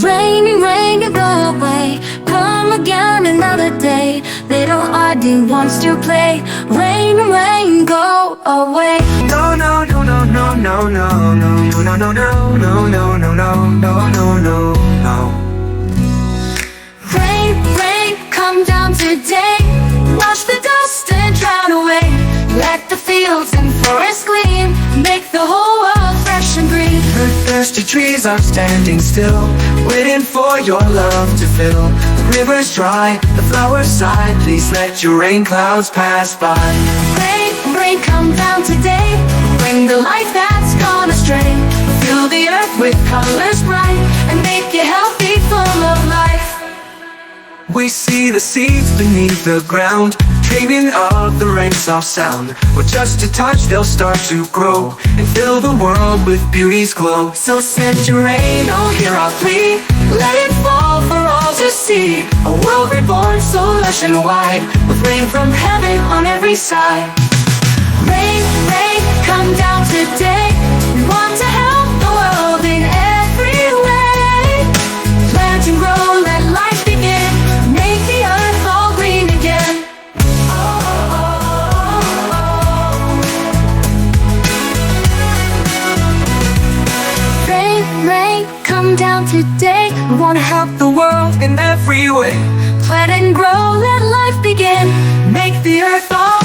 Rain, rain, go away, come again another day. Little Aadhi wants to play. Rain, rain, go away. No, no, no, no, no, no, no, no, no, no, no, no, no, no, no, no, no, no, no. Rain, rain, come down today. Wash the dust and drown away. Let the fields and forests gleam. Make the whole world fresh and green. The thirsty trees are standing still, waiting for your love to fill. The rivers dry, the flowers sigh. Please let your rain clouds pass by. Rain, rain, come down today. Bring the life that's gone astray. Fill the earth with colors bright and make it healthy, full of life. We see the seeds beneath the ground, dreaming of the rain's soft sound. With just a touch they'll start to grow and fill the world with beauty's glow. So send your rain, oh hear our plea. Let it fall for all to see. A world reborn so lush and wide, with rain from heaven on every side. Rain, rain, come down today. We want to help the world in every way. Plant and grow, let life begin. Make the earth all green again. Rain, rain, come down today. We want to help the world in every way. Plant and grow, let life begin. Make the earth all